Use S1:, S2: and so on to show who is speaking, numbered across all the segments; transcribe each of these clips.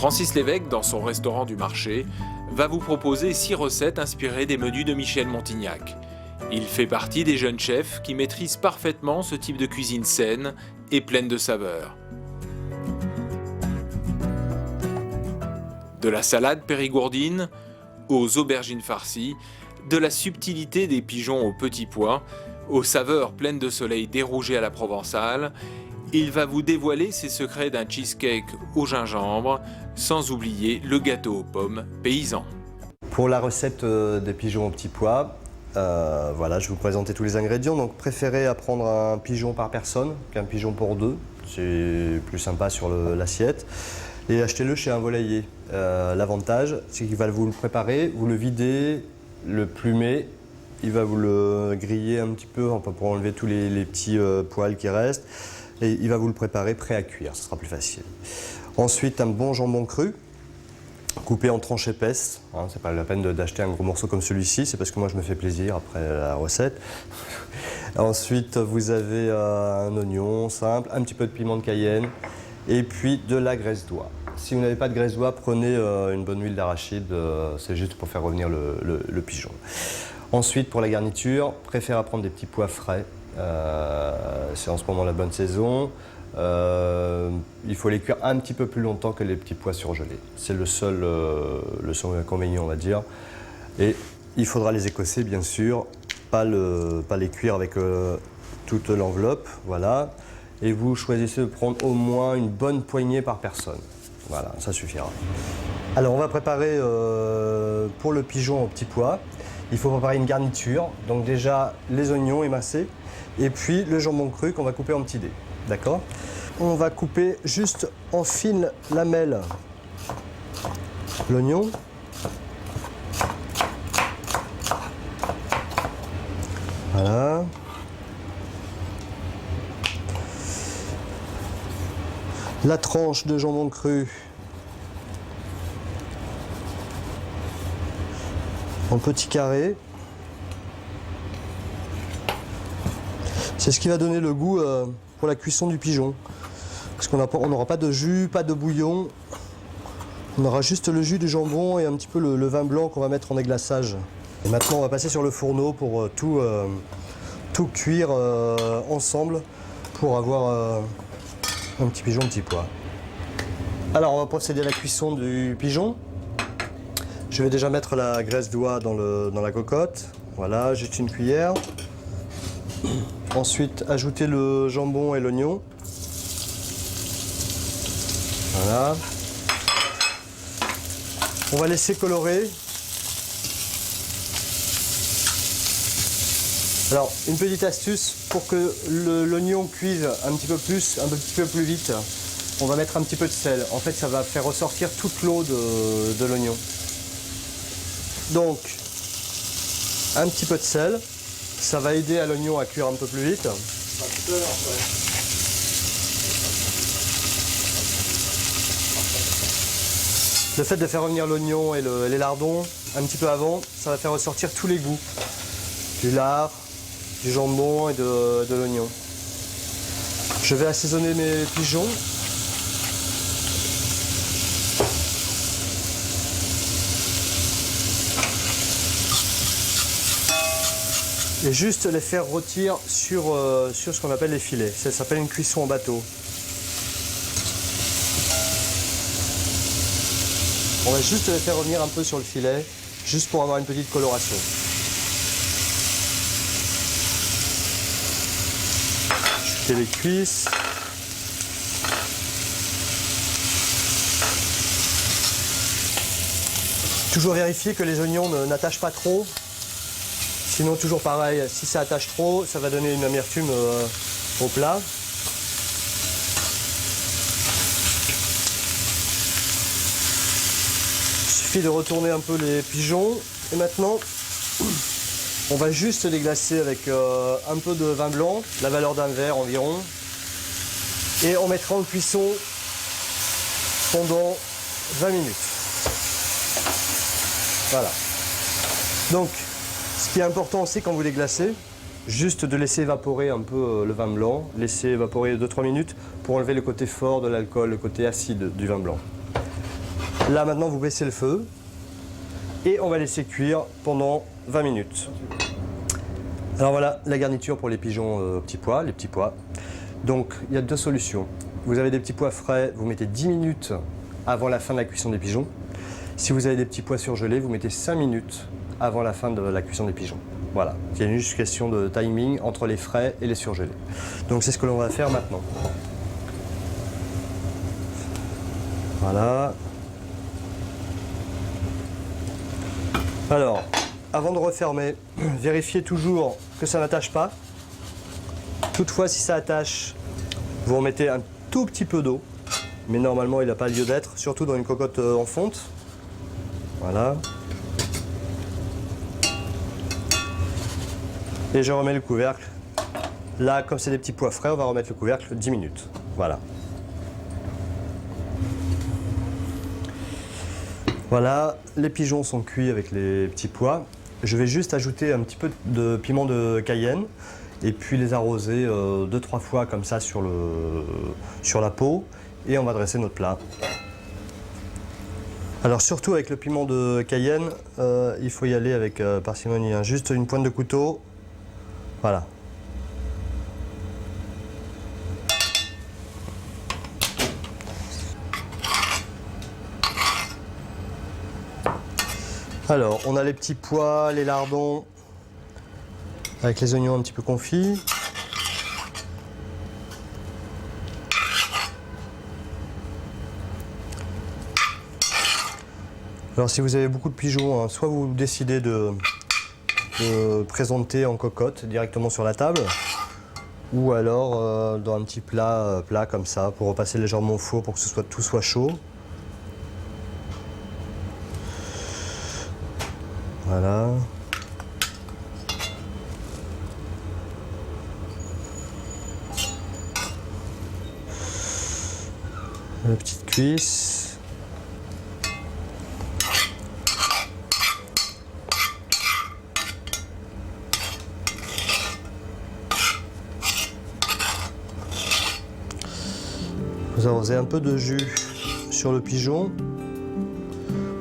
S1: Francis Lévesque, dans son restaurant du marché, va vous proposer 6 recettes inspirées des menus de Michel Montignac. Il fait partie des jeunes chefs qui maîtrisent parfaitement ce type de cuisine saine et pleine de saveurs. De la salade périgourdine aux aubergines farcies, de la subtilité des pigeons aux petits pois, aux saveurs pleines de soleil dérougé à la provençale, il va vous dévoiler ses secrets d'un cheesecake au gingembre, sans oublier le gâteau aux pommes paysan.
S2: Pour la recette des pigeons aux petits pois, voilà, je vais vous présenter tous les ingrédients. Donc préférez à prendre un pigeon par personne qu'un pigeon pour deux, c'est plus sympa sur l'assiette. Et achetez-le chez un volailler. L'avantage, c'est qu'il va vous le préparer, vous le videz, le plumer, il va vous le griller un petit peu pour enlever tous les petits poils qui restent. Et il va vous le préparer prêt à cuire, ce sera plus facile. Ensuite, un bon jambon cru, coupé en tranches épaisses. Hein, c'est pas la peine d'acheter un gros morceau comme celui-ci, c'est parce que moi je me fais plaisir après la recette. Ensuite, vous avez un oignon simple, un petit peu de piment de Cayenne et puis de la graisse d'oie. Si vous n'avez pas de graisse d'oie, prenez une bonne huile d'arachide, c'est juste pour faire revenir le pigeon. Ensuite, pour la garniture, préférez prendre des petits pois frais. C'est en ce moment la bonne saison. Il faut les cuire un petit peu plus longtemps que les petits pois surgelés. C'est le seul inconvénient, on va dire. Et il faudra les écosser, bien sûr, pas les cuire avec toute l'enveloppe. Voilà. Et vous choisissez de prendre au moins une bonne poignée par personne. Voilà, ça suffira. Alors, on va préparer pour le pigeon aux petits pois. Il faut préparer une garniture. Donc déjà, les oignons émincés. Et puis le jambon cru qu'on va couper en petits dés. D'accord ? On va couper juste en fines lamelles l'oignon. Voilà. La tranche de jambon cru en petits carrés. C'est ce qui va donner le goût pour la cuisson du pigeon. Parce qu'on n'aura pas de jus, pas de bouillon. On aura juste le jus du jambon et un petit peu le vin blanc qu'on va mettre en déglaçage. Et maintenant, on va passer sur le fourneau pour tout cuire ensemble pour avoir un petit pigeon petit pois. Alors, on va procéder à la cuisson du pigeon. Je vais déjà mettre la graisse d'oie dans la cocotte. Voilà, juste une cuillère. Ensuite, ajouter le jambon et l'oignon. Voilà. On va laisser colorer. Alors, une petite astuce pour que l'oignon cuise un petit peu plus vite, on va mettre un petit peu de sel. En fait, ça va faire ressortir toute l'eau de l'oignon. Donc, un petit peu de sel. Ça va aider à l'oignon à cuire un peu plus vite. Le fait de faire revenir l'oignon et les lardons un petit peu avant, ça va faire ressortir tous les goûts. Du lard, du jambon et de l'oignon. Je vais assaisonner mes pigeons. Et juste les faire rôtir sur ce qu'on appelle les filets. Ça s'appelle une cuisson en bateau. On va juste les faire revenir un peu sur le filet, juste pour avoir une petite coloration. Ajouter les cuisses. Toujours vérifier que les oignons n'attachent pas trop. Sinon, toujours pareil, si ça attache trop, ça va donner une amertume au plat. Il suffit de retourner un peu les pigeons. Et maintenant, on va juste les glacer avec un peu de vin blanc, la valeur d'un verre environ. Et on mettra en cuisson pendant 20 minutes. Voilà. Donc, ce qui est important aussi quand vous les glacez, juste de laisser évaporer un peu le vin blanc, laisser évaporer 2-3 minutes pour enlever le côté fort de l'alcool, le côté acide du vin blanc. Là maintenant vous baissez le feu et on va laisser cuire pendant 20 minutes. Alors voilà la garniture pour les pigeons petits pois, les petits pois. Donc il y a deux solutions. Vous avez des petits pois frais, vous mettez 10 minutes avant la fin de la cuisson des pigeons. Si vous avez des petits pois surgelés, vous mettez 5 minutes avant la fin de la cuisson des pigeons. Voilà, il y a juste une question de timing entre les frais et les surgelés. Donc c'est ce que l'on va faire maintenant. Voilà. Alors, avant de refermer, vérifiez toujours que ça n'attache pas. Toutefois, si ça attache, vous remettez un tout petit peu d'eau. Mais normalement, il n'a pas lieu d'être, surtout dans une cocotte en fonte. Voilà. Et je remets le couvercle. Là, comme c'est des petits pois frais, on va remettre le couvercle 10 minutes. Voilà. Voilà, les pigeons sont cuits avec les petits pois. Je vais juste ajouter un petit peu de piment de Cayenne et puis les arroser 2-3 fois comme ça sur la peau et on va dresser notre plat. Alors surtout avec le piment de Cayenne, il faut y aller avec parcimonie, hein. Juste une pointe de couteau. Voilà. Alors, on a les petits pois, les lardons, avec les oignons un petit peu confits. Alors, si vous avez beaucoup de pigeons, hein, soit vous décidez de présenter en cocotte directement sur la table, ou alors dans un petit plat comme ça, pour repasser légèrement au four pour que tout soit chaud. Voilà. La petite cuisse. Vous arrosez un peu de jus sur le pigeon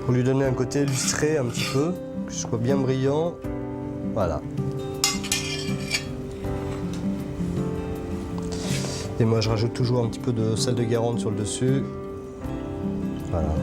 S2: pour lui donner un côté lustré un petit peu, que ce soit bien brillant. Voilà. Et moi je rajoute toujours un petit peu de sel de Guérande sur le dessus. Voilà.